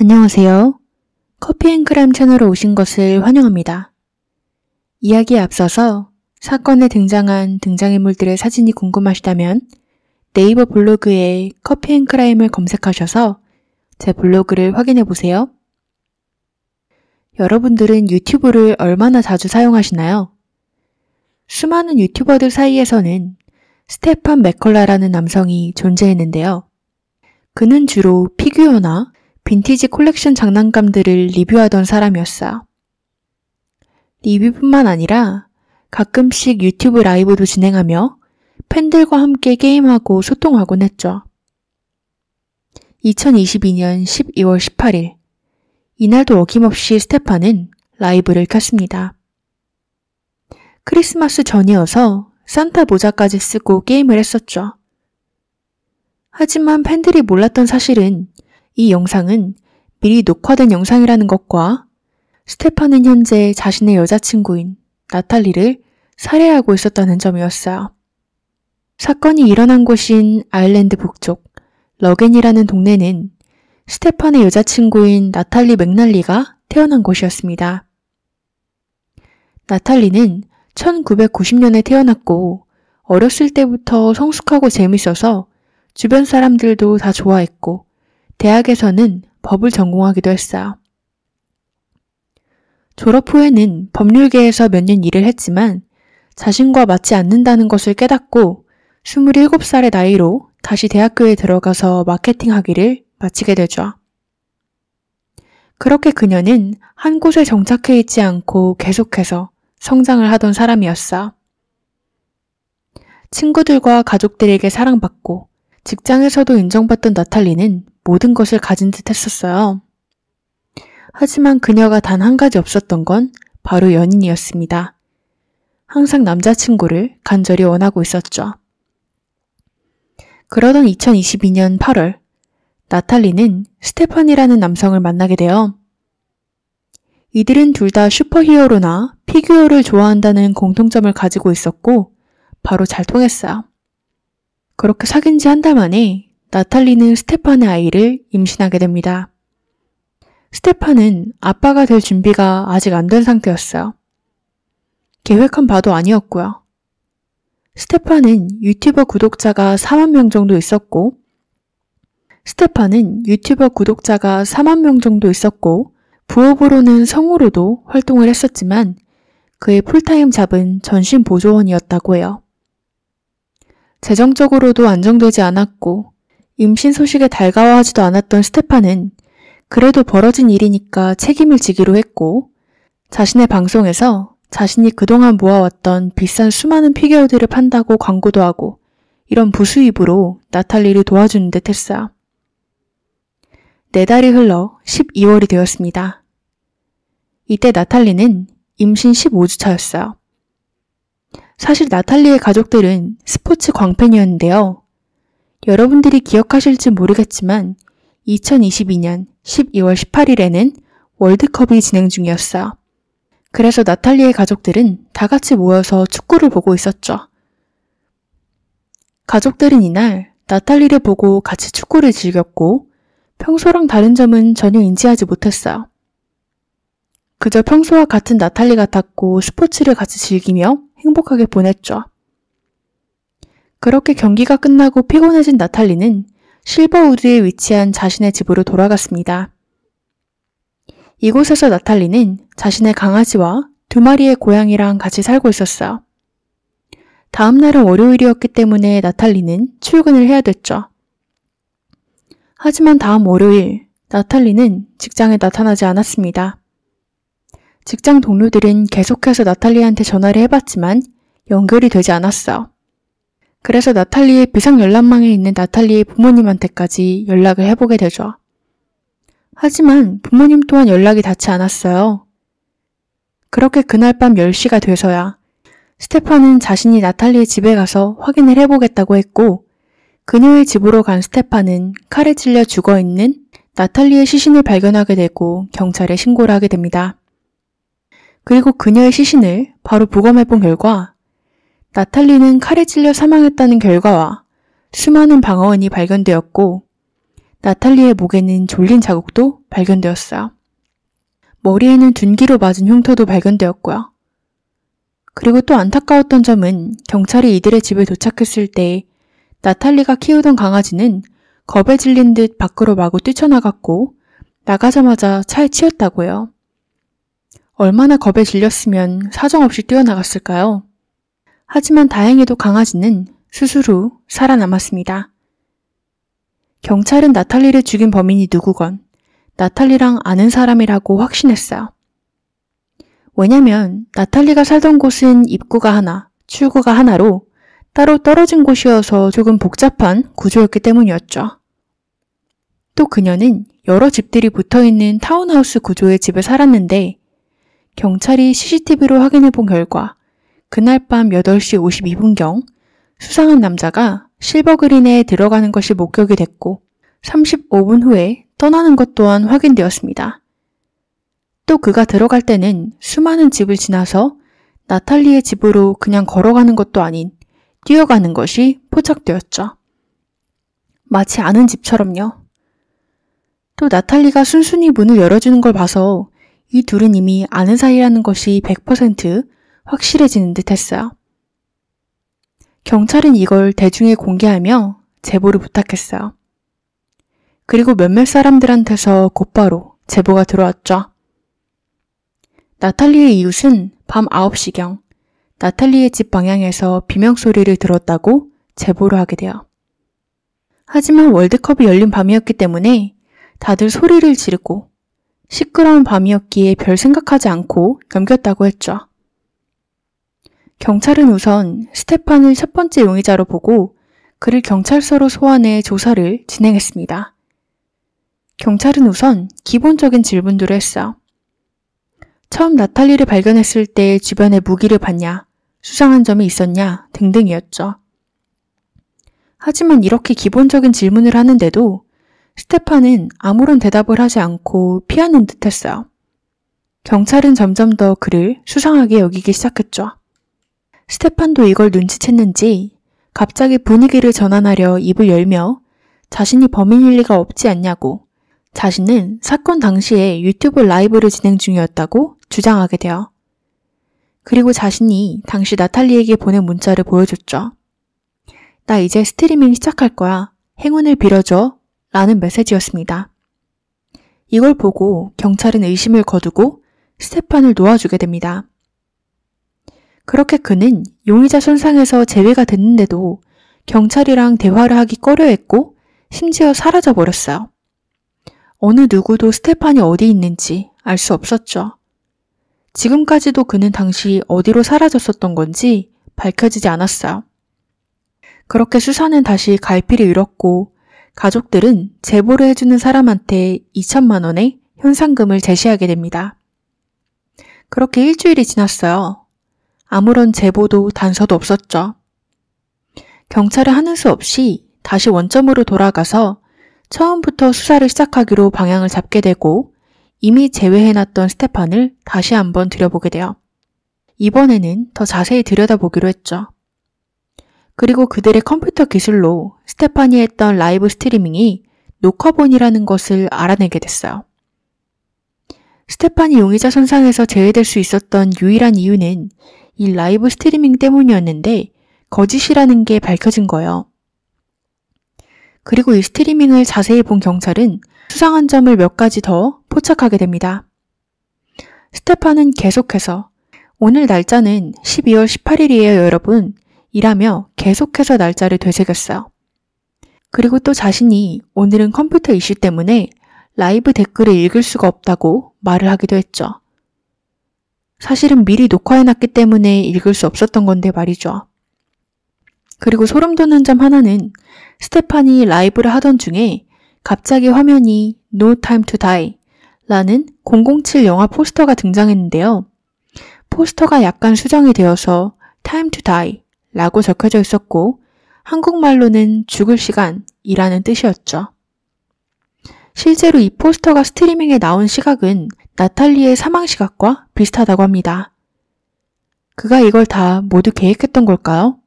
안녕하세요. 커피앤크라임 채널에 오신 것을 환영합니다. 이야기에 앞서서 사건에 등장한 등장인물들의 사진이 궁금하시다면 네이버 블로그에 커피앤크라임을 검색하셔서 제 블로그를 확인해보세요. 여러분들은 유튜브를 얼마나 자주 사용하시나요? 수많은 유튜버들 사이에서는 스테판 맥컬라라는 남성이 존재했는데요. 그는 주로 피규어나 빈티지 콜렉션 장난감들을 리뷰하던 사람이었어요. 리뷰뿐만 아니라 가끔씩 유튜브 라이브도 진행하며 팬들과 함께 게임하고 소통하곤 했죠. 2022년 12월 18일, 이날도 어김없이 스테판은 라이브를 켰습니다. 크리스마스 전이어서 산타 모자까지 쓰고 게임을 했었죠. 하지만 팬들이 몰랐던 사실은 이 영상은 미리 녹화된 영상이라는 것과 스테판은 현재 자신의 여자친구인 나탈리를 살해하고 있었다는 점이었어요. 사건이 일어난 곳인 아일랜드 북쪽 러겐이라는 동네는 스테판의 여자친구인 나탈리 맥날리가 태어난 곳이었습니다. 나탈리는 1990년에 태어났고 어렸을 때부터 성숙하고 재밌어서 주변 사람들도 다 좋아했고 대학에서는 법을 전공하기도 했어요. 졸업 후에는 법률계에서 몇 년 일을 했지만 자신과 맞지 않는다는 것을 깨닫고 27살의 나이로 다시 대학교에 들어가서 마케팅 학위를 마치게 되죠. 그렇게 그녀는 한 곳에 정착해 있지 않고 계속해서 성장을 하던 사람이었어. 친구들과 가족들에게 사랑받고 직장에서도 인정받던 나탈리는 모든 것을 가진 듯 했었어요. 하지만 그녀가 단 한 가지 없었던 건 바로 연인이었습니다. 항상 남자친구를 간절히 원하고 있었죠. 그러던 2022년 8월, 나탈리는 스테판이라는 남성을 만나게 돼요. 이들은 둘 다 슈퍼히어로나 피규어를 좋아한다는 공통점을 가지고 있었고 바로 잘 통했어요. 그렇게 사귄 지 한 달 만에 나탈리는 스테판의 아이를 임신하게 됩니다. 스테판은 아빠가 될 준비가 아직 안 된 상태였어요. 계획한 바도 아니었고요. 스테판은 유튜버 구독자가 4만 명 정도 있었고 부업으로는 성우로도 활동을 했었지만 그의 풀타임 잡은 전신보조원이었다고 해요. 재정적으로도 안정되지 않았고 임신 소식에 달가워하지도 않았던 스테판은 그래도 벌어진 일이니까 책임을 지기로 했고 자신의 방송에서 자신이 그동안 모아왔던 비싼 수많은 피규어들을 판다고 광고도 하고 이런 부수입으로 나탈리를 도와주는 듯 했어요. 4달이 흘러 12월이 되었습니다. 이때 나탈리는 임신 15주 차였어요. 사실 나탈리의 가족들은 스포츠 광팬이었는데요. 여러분들이 기억하실지 모르겠지만 2022년 12월 18일에는 월드컵이 진행 중이었어요. 그래서 나탈리의 가족들은 다 같이 모여서 축구를 보고 있었죠. 가족들은 이날 나탈리를 보고 같이 축구를 즐겼고 평소랑 다른 점은 전혀 인지하지 못했어요. 그저 평소와 같은 나탈리 같았고 스포츠를 같이 즐기며 행복하게 보냈죠. 그렇게 경기가 끝나고 피곤해진 나탈리는 실버우드에 위치한 자신의 집으로 돌아갔습니다. 이곳에서 나탈리는 자신의 강아지와 2마리의 고양이랑 같이 살고 있었어요. 다음 날은 월요일이었기 때문에 나탈리는 출근을 해야 됐죠. 하지만 다음 월요일, 나탈리는 직장에 나타나지 않았습니다. 직장 동료들은 계속해서 나탈리한테 전화를 해봤지만 연결이 되지 않았어요. 그래서 나탈리의 비상 연락망에 있는 나탈리의 부모님한테까지 연락을 해보게 되죠. 하지만 부모님 또한 연락이 닿지 않았어요. 그렇게 그날 밤 10시가 돼서야 스테판은 자신이 나탈리의 집에 가서 확인을 해보겠다고 했고 그녀의 집으로 간 스테판은 칼에 찔려 죽어있는 나탈리의 시신을 발견하게 되고 경찰에 신고를 하게 됩니다. 그리고 그녀의 시신을 바로 부검해본 결과 나탈리는 칼에 찔려 사망했다는 결과와 수많은 방어원이 발견되었고 나탈리의 목에는 졸린 자국도 발견되었어요. 머리에는 둔기로 맞은 흉터도 발견되었고요. 그리고 또 안타까웠던 점은 경찰이 이들의 집에 도착했을 때 나탈리가 키우던 강아지는 겁에 질린 듯 밖으로 마구 뛰쳐나갔고 나가자마자 차에 치였다고요. 얼마나 겁에 질렸으면 사정없이 뛰어나갔을까요? 하지만 다행히도 강아지는 수술 후 살아남았습니다. 경찰은 나탈리를 죽인 범인이 누구건 나탈리랑 아는 사람이라고 확신했어요. 왜냐면 나탈리가 살던 곳은 입구가 하나, 출구가 하나로 따로 떨어진 곳이어서 조금 복잡한 구조였기 때문이었죠. 또 그녀는 여러 집들이 붙어있는 타운하우스 구조의 집에 살았는데 경찰이 CCTV로 확인해 본 결과 그날 밤 8시 52분경 수상한 남자가 실버그린에 들어가는 것이 목격이 됐고 35분 후에 떠나는 것 또한 확인되었습니다. 또 그가 들어갈 때는 수많은 집을 지나서 나탈리의 집으로 그냥 걸어가는 것도 아닌 뛰어가는 것이 포착되었죠. 마치 아는 집처럼요. 또 나탈리가 순순히 문을 열어주는 걸 봐서 이 둘은 이미 아는 사이라는 것이 100% 확실해지는 듯 했어요. 경찰은 이걸 대중에 공개하며 제보를 부탁했어요. 그리고 몇몇 사람들한테서 곧바로 제보가 들어왔죠. 나탈리의 이웃은 밤 9시경 나탈리의 집 방향에서 비명소리를 들었다고 제보를 하게 돼요. 하지만 월드컵이 열린 밤이었기 때문에 다들 소리를 지르고 시끄러운 밤이었기에 별 생각하지 않고 넘겼다고 했죠. 경찰은 우선 스테판을 첫 번째 용의자로 보고 그를 경찰서로 소환해 조사를 진행했습니다. 경찰은 우선 기본적인 질문들을 했어요. 처음 나탈리를 발견했을 때 주변에 무기를 봤냐, 수상한 점이 있었냐 등등이었죠. 하지만 이렇게 기본적인 질문을 하는데도 스테판은 아무런 대답을 하지 않고 피하는 듯 했어요. 경찰은 점점 더 그를 수상하게 여기기 시작했죠. 스테판도 이걸 눈치챘는지 갑자기 분위기를 전환하려 입을 열며 자신이 범인일 리가 없지 않냐고 자신은 사건 당시에 유튜브 라이브를 진행 중이었다고 주장하게 돼요. 그리고 자신이 당시 나탈리에게 보낸 문자를 보여줬죠. 나 이제 스트리밍 시작할 거야. 행운을 빌어줘. 라는 메시지였습니다. 이걸 보고 경찰은 의심을 거두고 스테판을 놓아주게 됩니다. 그렇게 그는 용의자 선상에서 제외가 됐는데도 경찰이랑 대화를 하기 꺼려했고 심지어 사라져버렸어요. 어느 누구도 스테판이 어디 있는지 알 수 없었죠. 지금까지도 그는 당시 어디로 사라졌었던 건지 밝혀지지 않았어요. 그렇게 수사는 다시 갈피를 잃었고 가족들은 제보를 해주는 사람한테 2천만 원의 현상금을 제시하게 됩니다. 그렇게 일주일이 지났어요. 아무런 제보도 단서도 없었죠. 경찰은 하는 수 없이 다시 원점으로 돌아가서 처음부터 수사를 시작하기로 방향을 잡게 되고 이미 제외해놨던 스테판을 다시 한번 들여보게 돼요. 이번에는 더 자세히 들여다보기로 했죠. 그리고 그들의 컴퓨터 기술로 스테판이 했던 라이브 스트리밍이 녹화본이라는 것을 알아내게 됐어요. 스테판이 용의자 선상에서 제외될 수 있었던 유일한 이유는 이 라이브 스트리밍 때문이었는데 거짓이라는 게 밝혀진 거예요. 그리고 이 스트리밍을 자세히 본 경찰은 수상한 점을 몇 가지 더 포착하게 됩니다. 스테판은 계속해서 오늘 날짜는 12월 18일이에요 여러분 이라며 계속해서 날짜를 되새겼어요. 그리고 또 자신이 오늘은 컴퓨터 이슈 때문에 라이브 댓글을 읽을 수가 없다고 말을 하기도 했죠. 사실은 미리 녹화해놨기 때문에 읽을 수 없었던 건데 말이죠. 그리고 소름 돋는 점 하나는 스테판이 라이브를 하던 중에 갑자기 화면이 No Time to Die 라는 007 영화 포스터가 등장했는데요. 포스터가 약간 수정이 되어서 Time to Die 라고 적혀져 있었고 한국말로는 죽을 시간이라는 뜻이었죠. 실제로 이 포스터가 스트리밍에 나온 시각은 나탈리의 사망 시각과 비슷하다고 합니다. 그가 이걸 다 모두 계획했던 걸까요?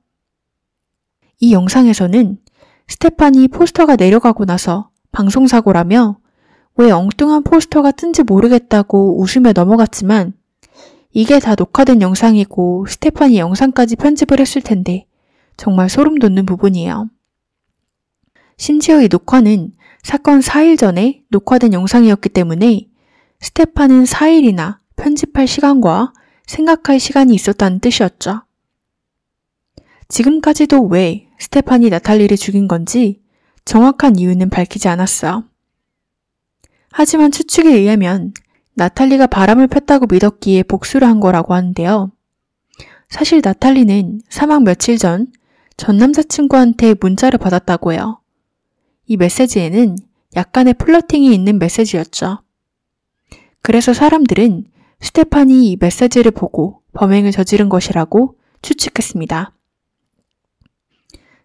이 영상에서는 스테판이 포스터가 내려가고 나서 방송사고라며 왜 엉뚱한 포스터가 뜬지 모르겠다고 웃으며 넘어갔지만 이게 다 녹화된 영상이고 스테판이 영상까지 편집을 했을 텐데 정말 소름 돋는 부분이에요. 심지어 이 녹화는 사건 4일 전에 녹화된 영상이었기 때문에 스테판은 4일이나 편집할 시간과 생각할 시간이 있었다는 뜻이었죠. 지금까지도 왜 스테판이 나탈리를 죽인 건지 정확한 이유는 밝히지 않았어요. 하지만 추측에 의하면 나탈리가 바람을 폈다고 믿었기에 복수를 한 거라고 하는데요. 사실 나탈리는 사망 며칠 전 남자친구한테 문자를 받았다고 해요. 이 메시지에는 약간의 플러팅이 있는 메시지였죠. 그래서 사람들은 스테판이 이 메시지를 보고 범행을 저지른 것이라고 추측했습니다.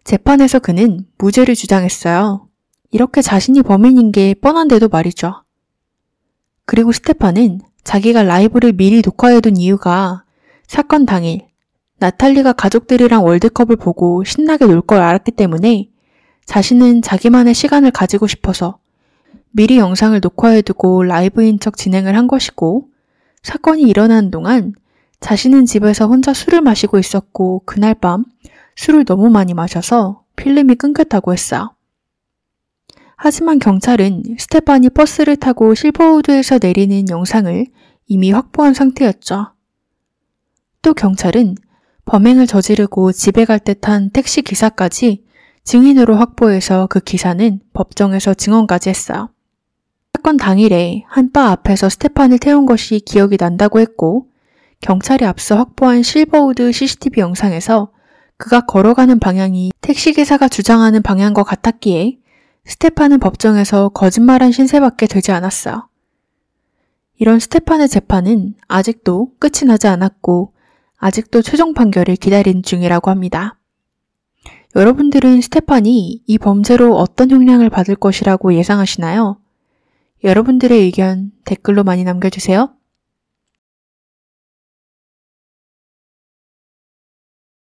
재판에서 그는 무죄를 주장했어요. 이렇게 자신이 범인인 게 뻔한데도 말이죠. 그리고 스테판은 자기가 라이브를 미리 녹화해둔 이유가 사건 당일 나탈리가 가족들이랑 월드컵을 보고 신나게 놀 걸 알았기 때문에 자신은 자기만의 시간을 가지고 싶어서 미리 영상을 녹화해두고 라이브인 척 진행을 한 것이고 사건이 일어나는 동안 자신은 집에서 혼자 술을 마시고 있었고 그날 밤 술을 너무 많이 마셔서 필름이 끊겼다고 했어요. 하지만 경찰은 스테판이 버스를 타고 실버우드에서 내리는 영상을 이미 확보한 상태였죠. 또 경찰은 범행을 저지르고 집에 갈 때 탄 택시 기사까지 증인으로 확보해서 그 기사는 법정에서 증언까지 했어요. 사건 당일에 한 바 앞에서 스테판을 태운 것이 기억이 난다고 했고 경찰이 앞서 확보한 실버우드 CCTV 영상에서 그가 걸어가는 방향이 택시기사가 주장하는 방향과 같았기에 스테판은 법정에서 거짓말한 신세밖에 되지 않았어요. 이런 스테판의 재판은 아직도 끝이 나지 않았고 아직도 최종 판결을 기다리는 중이라고 합니다. 여러분들은 스테판이 이 범죄로 어떤 형량을 받을 것이라고 예상하시나요? 여러분들의 의견 댓글로 많이 남겨주세요.